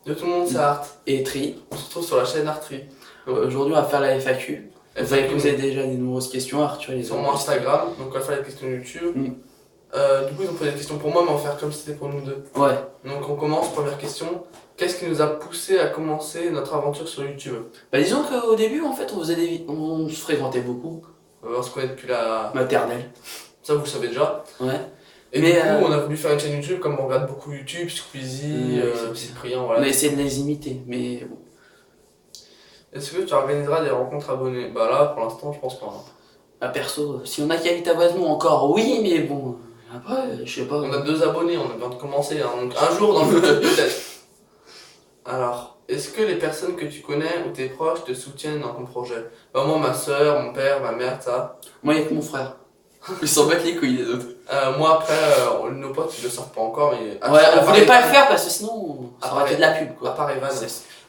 De tout le monde, c'est Art. Et Tri. On se retrouve sur la chaîne Artri. Aujourd'hui, on va faire la FAQ. Vous avez posé FAQ, déjà des nombreuses questions, Arthur. Les sur mon Instagram, donc on va faire les questions YouTube. Mm. Du coup, ils ont posé des questions pour moi, mais on va faire comme si c'était pour nous deux. Ouais. Donc on commence, première question. Qu'est-ce qui nous a poussé à commencer notre aventure sur YouTube? Bah disons qu'au début, en fait, on se fréquentait beaucoup. On se connaît depuis la Maternelle. Ça, vous le savez déjà. Ouais. Et Mais, du coup, on a voulu faire une chaîne YouTube, comme on regarde beaucoup YouTube, Squeezie, Cyprien, On voilà. a essayé de les imiter, mais bon. Est-ce que tu organiseras des rencontres abonnés? Bah là, pour l'instant, je pense pas. Hein. Bah perso, si on a qui habite à Voisemont encore, oui, mais bon. Après, je sais pas. On a 2 abonnés, on a besoin de commencer. Hein. Donc un jour dans le futur, peut-être. Alors, est-ce que les personnes que tu connais ou tes proches te soutiennent dans ton projet? Bah moi, ma soeur, mon père, ma mère, ça. Moi, il y a que mon frère. Ils s'en battent les couilles, les autres. Moi, après, nos potes, ils le savent pas encore, mais... Ouais, on voulait pas le faire parce que sinon, ça aurait été de la pub, À quoi. part Evan.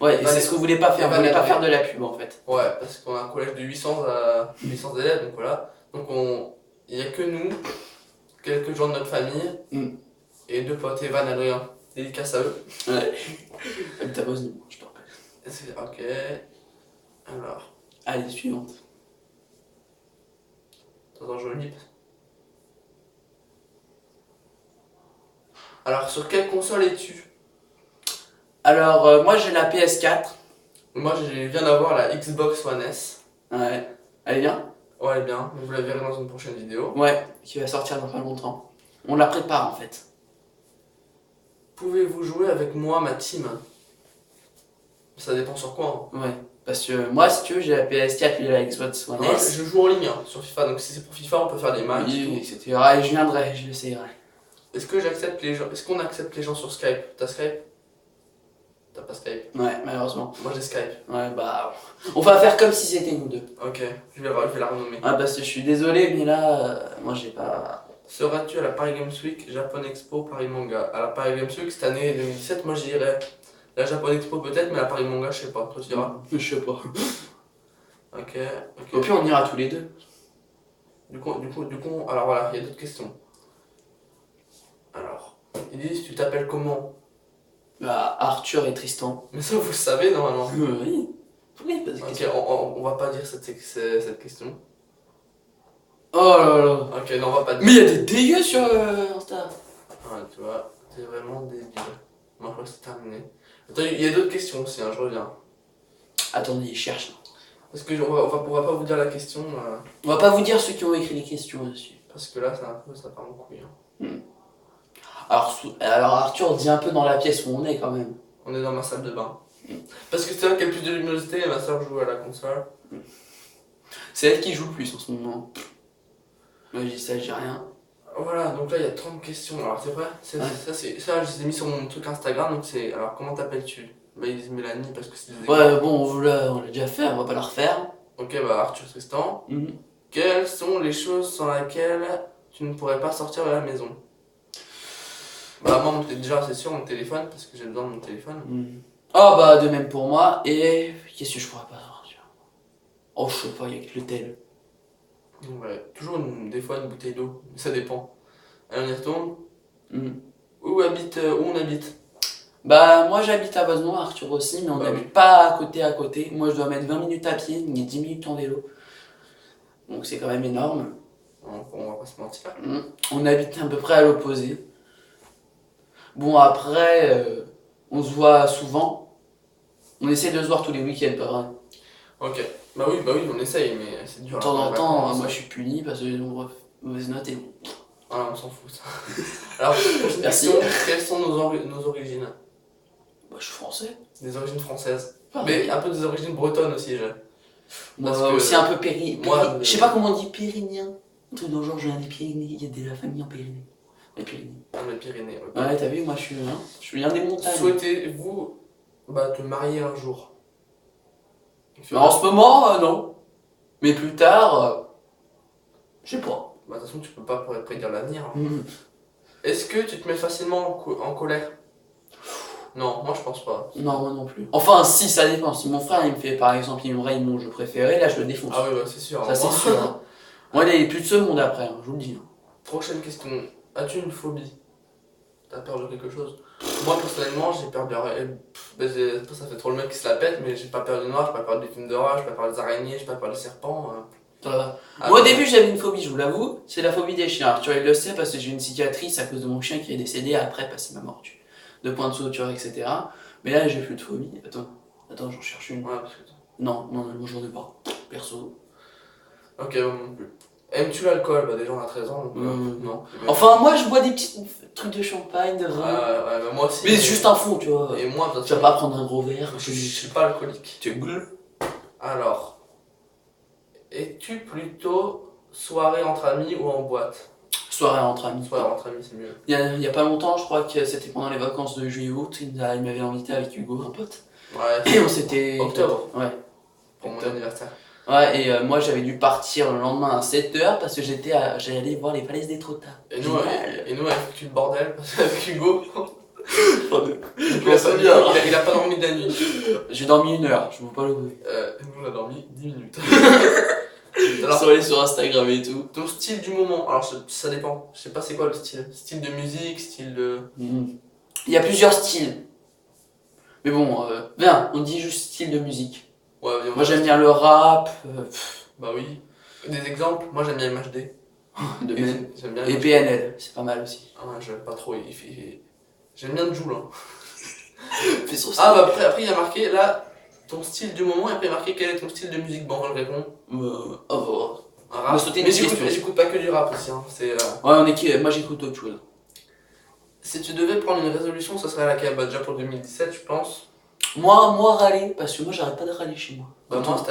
Ouais, et c'est ce qu'on voulait pas faire. On Evan voulait pas Adrien. faire de la pub, en fait. Ouais, parce qu'on a un collège de 800 élèves, donc voilà. Donc il y a que nous, quelques gens de notre famille, et 2 potes, Evan, Adrien. Dédicace à eux. Ouais. Habite à Voisemont, je te rappelle. Ok. Alors, Allez, suivante. attends, je lis. Alors, sur quelle console es-tu? Alors, moi, j'ai la PS4. Moi, je viens d'avoir la Xbox One S. Ouais. Elle est bien? Ouais, elle est bien. Vous la verrez dans une prochaine vidéo. Ouais, qui va sortir dans pas longtemps. On la prépare, en fait. Pouvez-vous jouer avec moi, ma team? Ça dépend sur quoi. Hein. Ouais. Parce que moi, si tu veux, j'ai la PS4 et la Xbox One Ouais, S. je joue en ligne hein, sur FIFA, donc si c'est pour FIFA, on peut faire des matchs. Oui, et etc. Et je viendrai, je l'essayerai. Est-ce que j'accepte les gens? Est-ce qu'on accepte les gens sur Skype? T'as Skype? T'as pas Skype? Ouais, malheureusement. Moi j'ai Skype. Ouais, bah. On va faire comme si c'était nous deux. Ok, je vais la renommer. Ah, parce que je suis désolé, mais là, moi, j'ai pas. Seras-tu à la Paris Games Week, Japan Expo, Paris Manga? À la Paris Games Week, cette année 2017, moi j'irai. La Japan Expo peut-être, mais la Paris Manga, je sais pas. Toi tu iras? Je sais pas. Ok, Au pire, on ira tous les deux. Du coup, alors voilà, il y a d'autres questions. Alors, ils disent, tu t'appelles comment? Bah, Arthur et Tristan. Mais ça, vous le savez normalement. Oui. Oui, parce que. Ok, on va pas dire cette question. Oh là là. Ok, non, on va pas dire. Mais il y a des dégueux sur Insta. Ouais, tu vois, t'es vraiment débile. Moi, je crois que c'est terminé. Attends, il y a d'autres questions aussi, hein, je reviens. Attendez, il cherche. Parce que on pourra pas vous dire la question, On va pas vous dire ceux qui ont écrit les questions dessus. parce que là, ça part en couille. Hein. Alors Arthur dit un peu dans la pièce où on est quand même. On est dans ma salle de bain. Parce que c'est là qu'il y a plus de luminosité et ma soeur joue à la console. C'est elle qui joue le plus en ce moment. Moi je dis ça, j'ai rien. Voilà, donc là, il y a 30 questions. Alors, c'est vrai, ça, je les ai mis sur mon truc Instagram, donc c'est... Alors, comment t'appelles-tu? Bah, ils disent Mélanie parce que c'est des Ouais, bon, on l'a déjà fait, on va pas la refaire. Ok, bah Arthur Tristan. Quelles sont les choses sans lesquelles tu ne pourrais pas sortir de la maison? Bah moi déjà c'est sûr mon téléphone parce que j'ai besoin de mon téléphone. Ah bah de même pour moi. Et qu'est-ce que je pourrais pas sortir? Oh je sais pas, il y a que le tel. Ouais, toujours des fois une bouteille d'eau, mais ça dépend. Allez on y retourne. Où on habite? Bah moi j'habite à Voisemont, Arthur aussi, mais on Bah n'habite pas à côté. Moi je dois mettre 20 minutes à pied, il y a 10 minutes en vélo. Donc c'est quand même énorme. On va pas se mentir. On habite à peu près à l'opposé. Bon après, on se voit souvent. On essaie de se voir tous les week-ends, pas vrai? Ok, bah oui, on essaye, mais c'est dur. De temps en temps, moi je suis puni parce que j'ai une mauvaise note et bon. Ah on s'en fout ça. Alors, prochaine Merci. question, quelles sont nos origines? Bah je suis français. Des origines françaises. Pareil. Mais un peu des origines bretonnes aussi, j'ai. Moi Parce que aussi un peu moi, je sais pas comment on dit pyrénéen. Un truc dans le genre, je viens des Pyrénées, il y a de la famille en Pyrénées. Les Pyrénées. Les Pyrénées. Ok. Ouais, t'as vu, moi je viens des montagnes. Souhaitez-vous te marier un jour? Mais en ce moment, non. Mais plus tard, je sais pas. Bah, de toute façon, tu peux pas prédire l'avenir. Hein. Est-ce que tu te mets facilement en colère? Non, moi je pense pas. Non, moi non plus. Enfin, si, ça dépend. Si mon frère il me fait par exemple, il me raye mon jeu préféré, là je le défonce. Ah oui, bah, c'est sûr. Ça c'est sûr. Hein. Moi, il est plus de ce monde après, hein, je vous le dis. Hein. Prochaine question. As-tu une phobie? T'as peur de quelque chose? Moi personnellement, j'ai peur Ça fait trop le mec qui se la pète, mais j'ai pas peur du noir, j'ai pas peur des films d'horreur, j'ai pas peur des araignées, j'ai pas peur des serpents. Ça va. Ah, Moi, au mais- début, j'avais une phobie, je vous l'avoue, c'est la phobie des chiens. Arthur, il le sait parce que j'ai une cicatrice à cause de mon chien qui est décédé après parce qu'il m'a mordu. De points de suture, etc. Mais là, j'ai plus de phobie. Attends, j'en cherche une. Ouais, parce que... Non, moi j'en ai pas. Perso. Ok, moi non plus. Aimes-tu l'alcool? Bah déjà on a 13 ans, donc non. Enfin, moi, je bois des petits trucs de champagne, de vin. Ouais, bah moi aussi. Mais juste un fond, tu vois. Et moi, Tu vas pas prendre un gros verre. je suis pas alcoolique. Tu gueules. Alors, es-tu plutôt soirée entre amis ou en boîte? Soirée entre amis. Soirée entre amis, c'est mieux. Il y a pas longtemps, je crois que c'était pendant les vacances de juillet-août, il m'avait invité avec Hugo, un pote. Ouais. Et on s'était. Octobre. Ouais. Pour mon Octobre. anniversaire. Ouais, et moi j'avais dû partir le lendemain à 7h parce que j'allais aller voir les falaises des Trotas. Et nous, on a foutu le bordel parce qu'avec Hugo, il a pas dormi de la nuit. J'ai dormi 1 heure, je vous pas le bruit. Nous, on a dormi 10 minutes. Alors, sur aller sur Instagram et tout. Ton style du moment, alors ça dépend. Je sais pas c'est quoi le style. Style de musique, style de. Il y a plusieurs styles. Mais bon, viens, on dit juste style de musique. Ouais, viens, Moi j'aime bien le rap. Bah oui. Des exemples, moi j'aime bien MHD. J'aime bien Et MHD. PNL, c'est pas mal aussi. Ah ouais, j'aime pas trop. J'aime bien Jul. Hein. Fais son Ah bah après il y a marqué là ton style du moment et après il y a marqué quel est ton style de musique. Bon, je réponds. Oh, bon. Un On rap. va sauter une Mais question. j'écoute pas que du rap aussi. Hein. Ouais, moi j'écoute autre chose. Si tu devais prendre une résolution, ce serait laquelle? Bah déjà pour 2017, je pense. Moi râler, parce que moi j'arrête pas de râler chez moi. Bah moi cette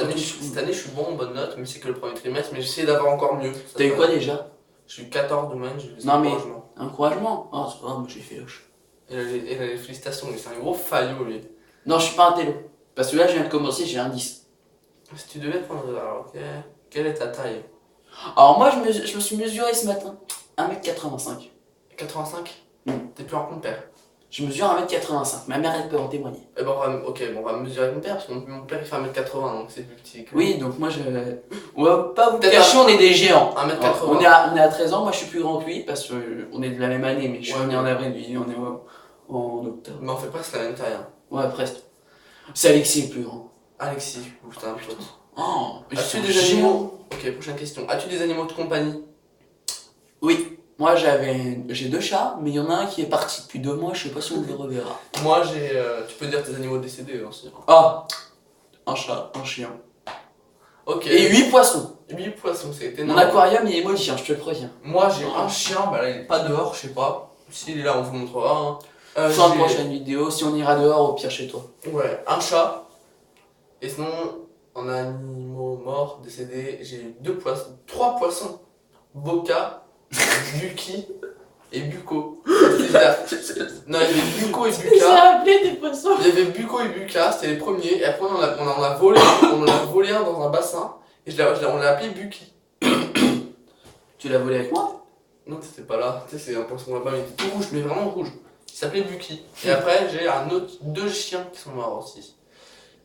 année je suis bon en bonne note, mais c'est que le premier trimestre, mais j'essaie d'avoir encore mieux. T'as eu quoi déjà? J'ai eu 14 domaines, j'ai eu des Non, mais- encouragements. Encouragement? Ah, c'est pas grave, moi j'ai fait loche. Et les félicitations, mais c'est un gros faillot lui. Non, je suis pas un télo. Parce que là, je viens de commencer, j'ai un 10. Si tu devais prendre. Alors, quelle est ta taille? Alors, moi, je me suis mesuré ce matin. 1m85. 85? Mm. T'es plus en compère. Je mesure 1m85. Ma mère, elle peut en témoigner. Eh ben on va mesurer mon père, parce que mon père il fait 1m80, donc c'est plus petit que. Oui, donc moi, on va pas vous Peut-être cacher, on est des géants. 1m80. On est à 13 ans, moi je suis plus grand que lui, parce qu'on est de la même année, mais je suis Ouais, né en mais- avril, lui, on est en octobre. Mais on fait presque la même taille. Hein. Ouais, presque. C'est Alexis le plus grand. Alexis, ouf, t'as un pote. Oh, mais As-tu c'est un des géant. animaux? Ok, prochaine question. As-tu des animaux de compagnie? Oui. Moi j'ai 2 chats, mais il y en a un qui est parti depuis 2 mois, je sais pas si on le reverra. Moi j'ai. Tu peux dire tes animaux décédés aussi. Ah, un chat, un chien. Ok. Et 8 poissons. 8 poissons, c'est Mon énorme. aquarium il est maudit, hein, je te le préviens. Moi j'ai un chien, bah là il est pas dehors, je sais pas. S'il est là, on vous montrera. Hein. Fin de J'ai- prochaine vidéo, si on ira dehors, au pire chez toi. Ouais, un chat. Et sinon, en animaux morts, décédés, j'ai eu 3 poissons. Boca, Buki et Bucco. Non, il y avait Bucco et Buca. appelé des poissons. Il y avait Bucco et Buca, c'était les premiers. Et après, on en a volé un dans un bassin. Et on l'a appelé Buki. Tu l'as volé avec moi? Non, c'était pas là. Tu sais, c'est un poisson là-bas, il était tout rouge, mais vraiment rouge. Il s'appelait Buki. Et après, j'ai 2 chiens qui sont morts aussi.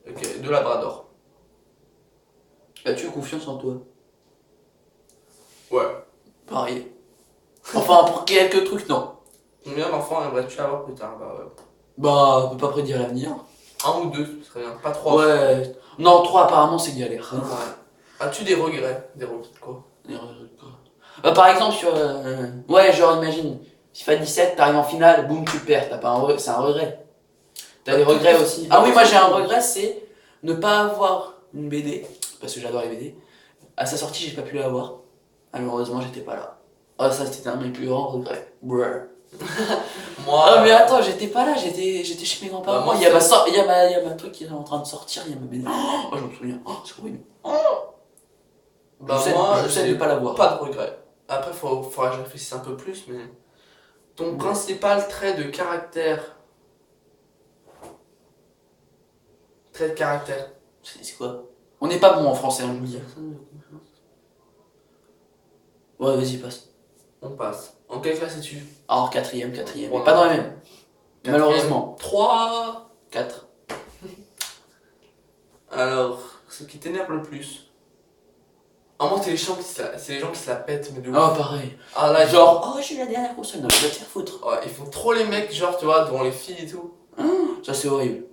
Ok, 2 labradors. As-tu confiance en toi? Ouais. Pareil. Enfin, pour quelques trucs, non. Combien d'enfants aimerais-tu avoir plus tard? Bah ouais. Bah, on peut pas prédire l'avenir. 1 ou 2, ce serait bien. Pas 3. Ouais. Non, 3 apparemment c'est galère. Ouais. As-tu des regrets? Des regrets de quoi? Par exemple, sur. Ouais, genre, imagine, FIFA 17, t'arrives en finale, boum, tu perds. T'as pas un regret, c'est un regret. T'as des regrets aussi. Ah oui, moi j'ai un regret, c'est ne pas avoir une BD, parce que j'adore les BD. À sa sortie, j'ai pas pu l'avoir. Malheureusement, j'étais pas là. Ah, ça, c'était un de mes plus grands regrets. Brr. Moi. Ah, mais attends, j'étais pas là, j'étais chez mes grands-parents. Bah, moi, il y a ma truc qui est en train de sortir, il y a ma BD. Oh, je me souviens. Oh, c'est horrible. Bah, je moi, sais de j'ai pas l'avoir. pas de regrets. Après, faudra que je réfléchisse un peu plus, mais. Ton principal trait de caractère. Trait de caractère. C'est quoi? On n'est pas bon en français, on me dit. Ouais, vas-y, passe. On passe. En quelle classe es-tu? Alors, quatrième. Mais Ouais. pas dans la même. Malheureusement. 3. 4. Alors, ce qui t'énerve le plus. Ah, moi, c'est les gens qui se la pètent, mais de ouf. Ah, pareil. Ah, là, Genre, oh, j'ai eu la dernière console. Non, je vais te faire foutre. Ouais, ils font trop les mecs, genre, tu vois, devant les filles et tout. Ça, c'est horrible.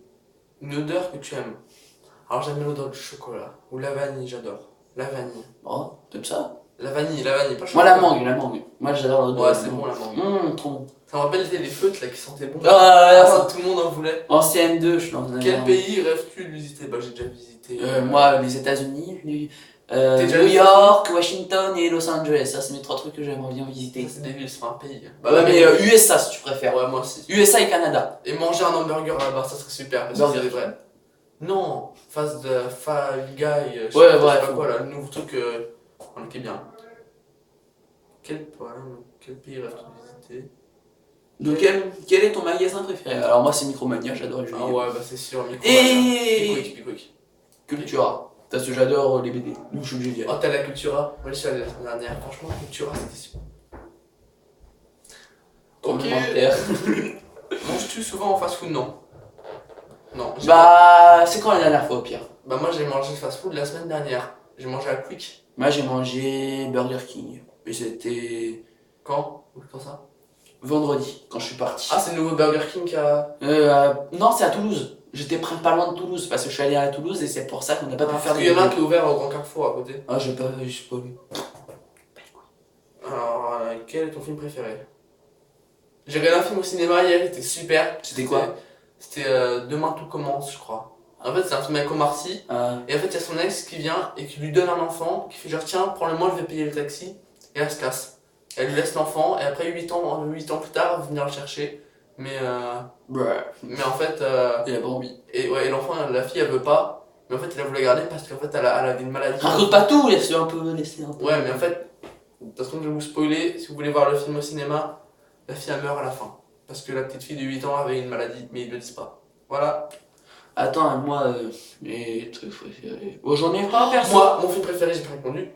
Une odeur que tu aimes. Alors j'aime bien l'odeur du chocolat. Ou la vanille, j'adore. La vanille. Oh, t'aimes ça? La vanille, pas Moi, la mangue, la mangue. Moi, j'adore l'odeur. Ouais, c'est bon la mangue. Trop bon. Ça me rappelle les feutres là qui sentaient bon. Tout le monde en voulait. En CM2, je suis dans un Quel pays rêves-tu de visiter? Bah, j'ai déjà visité. Moi, les États-Unis, New York, Washington et Los Angeles. Ça, c'est mes 3 trucs que j'aimerais bien visiter. C'est des villes, c'est pas un pays. Bah, ouais, mais USA si tu préfères. Ouais, moi aussi. USA et Canada. Et manger un hamburger là-bas, ça serait super. Parce que c'est vrai. Non, face de Five Guy, je sais pas quoi là, le nouveau truc qui est bien. Quel pays rêves-tu de visiter? Donc, quel est ton magasin préféré? Alors, moi, c'est Micromania, j'adore les jeux. Ah ouais, bah c'est sûr, Micromania. Pickwick. Cultura. Parce que j'adore les BD. Donc, je suis obligé d'y aller. Oh, t'as la Cultura? Moi, je suis allé la semaine dernière. Franchement, Cultura, c'était super. Ok. Manges-tu souvent en fast-food? Non. Non. Bah, c'est quand la dernière fois au pire? Bah, moi, j'ai mangé fast-food la semaine dernière. J'ai mangé à Quick. Moi, j'ai mangé Burger King. Et c'était. Quand ça? Vendredi, quand je suis parti. Ah, c'est le nouveau Burger King qui a. Non, c'est à Toulouse. J'étais pas loin de Toulouse parce que je suis allé à Toulouse et c'est pour ça qu'on n'a pas pu faire des. Il y en a un qui est ouvert au Grand Carrefour à côté. Ah, j'ai pas vu. Alors, quel est ton film préféré? J'ai regardé un film au cinéma hier, il était super. C'était quoi? C'était Demain tout commence, je crois. En fait, c'est un film avec Omar Sy. Et en fait, il y a son ex qui vient et qui lui donne un enfant, qui fait genre tiens, prends-le-moi, je vais payer le taxi. Et elle se casse. Elle lui laisse l'enfant et après 8 ans plus tard, elle va venir le chercher. Mais en fait. Il a pas envie. Et l'enfant, la fille, elle veut pas. Mais en fait, elle voulait garder parce qu'en fait, elle avait une maladie. Raconte pas tout, laisse-le un peu. Ouais, mais en fait, de toute façon, je vais vous spoiler. Si vous voulez voir le film au cinéma, la fille, elle meurt à la fin. Parce que la petite fille de 8 ans avait une maladie, mais ils le disent pas. Voilà. Attends, moi, mes trucs préférés. Oh, j'en ai pas perso. Moi, mon film préféré, j'ai pas répondu.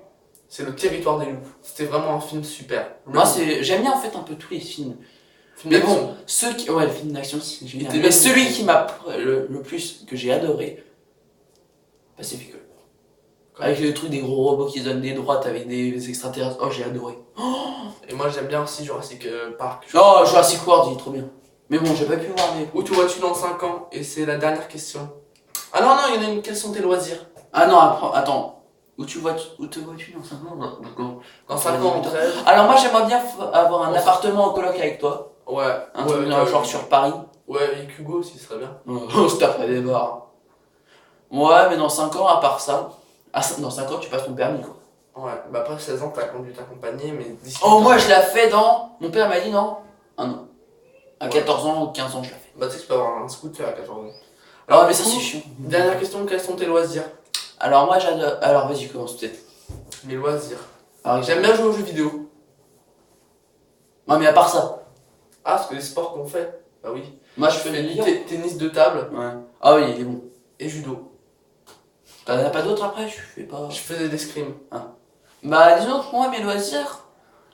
C'est Le Territoire des loups. C'était vraiment un film super. Moi, j'aime bien en fait un peu tous les films. Mais bon, le film d'action, c'est génial. Mais celui qui m'a le plus, que j'ai adoré, Pacific Rim. Avec le truc des gros robots qui se donnent des droites avec des extraterrestres. Oh, j'ai adoré. Et moi, j'aime bien aussi Jurassic Park. Oh, Jurassic World, il est trop bien. Mais bon, j'ai pas pu voir mes. Où te vois-tu dans 5 ans? Et c'est la dernière question. Ah non, il y en a une. Quels sont tes loisirs? Ah non, attends. Où te vois-tu dans 5 ans? Dans 5 ans, 13. Alors moi, j'aimerais bien avoir un appartement en coloc avec toi. Ouais. Un truc genre sur Paris. Ouais, avec Hugo aussi, ce serait bien. On se taperait des barres. Ouais, mais dans 5 ans, à part ça. Dans 5 ans, tu passes ton permis, quoi. Ouais, bah après 16 ans, t'as conduite accompagnée, mais d'ici. Oh, moi, je l'ai fait dans. Mon père m'a dit non. Un an. À 14 ans ou 15 ans, je l'ai fait. Bah, tu sais que tu peux avoir un scooter à 14 ans. Alors, mais ça, c'est chiant. Dernière question, quels sont tes loisirs? Alors, moi, j'adore. Alors, vas-y, commence peut-être. Mes loisirs. J'aime bien jouer aux jeux vidéo. Non, mais à part ça. Ah, parce que les sports qu'on fait. Bah oui. Moi, je fais du tennis de table. Ouais. Ah oui, il est bon. Et judo. T'en as pas d'autres après? Je fais pas. Je faisais des l'escrime. Ah. Bah, disons que moi, mes loisirs.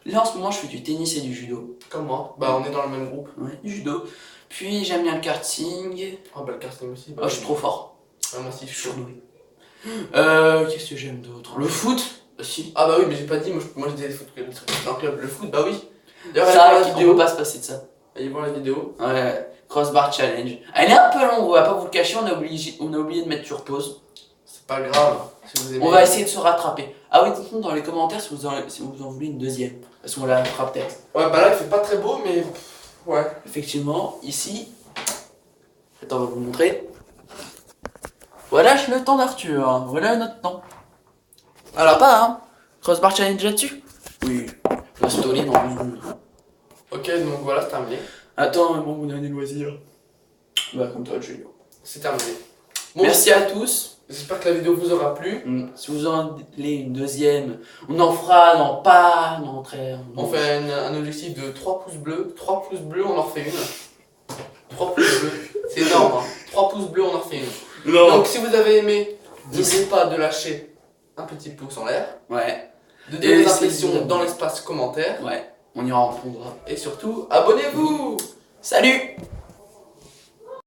Là, en ce moment, je fais du tennis et du judo. Comme moi. Bah, on est dans le même groupe. Ouais, du judo. Puis, j'aime bien le karting. Ah, bah, le karting aussi. Bah, je suis trop fort. Ah, moi aussi, je suis surdoué. Qu'est-ce que j'aime d'autre? Le foot aussi. Ah, bah oui, mais j'ai pas dit. Moi, j'ai dit le foot. Un club. Le foot, bah oui. D'ailleurs, ça, on peut pas se passer de ça. Allez voir la vidéo. Ouais, crossbar challenge. Elle est un peu longue, on va pas vous le cacher, on a oublié de mettre sur pause. C'est pas grave. Si vous aimez... On va essayer de se rattraper. Ah oui, dites-nous dans les commentaires si vous en voulez une deuxième. Parce qu'on la fera peut-être. Ouais, bah là, il fait pas très beau, mais. Ouais. Effectivement, ici. Attends, on va vous montrer. Voilà le temps d'Arthur. Hein. Voilà notre temps. Alors, pas, hein. Crossbar challenge là-dessus? Oui. La story dans 12 secondes. Ok, donc voilà, c'est terminé. Attends, bon, mon dernier loisir. Bah, comme toi, Julio. C'est terminé. Bon, merci à tous. J'espère que la vidéo vous aura plu. Si vous en voulez une deuxième, on en fera dans pas, non, très. On fait un objectif de 3 pouces bleus. 3 pouces bleus, on en refait une. 3 pouces bleus. C'est énorme, hein. 3 pouces bleus, on en refait une. Non. Donc, si vous avez aimé, n'hésitez pas de lâcher un petit pouce en l'air. Ouais. De donner des impressions dans l'espace commentaire. Ouais. On y répondra. Et surtout, abonnez-vous! Salut!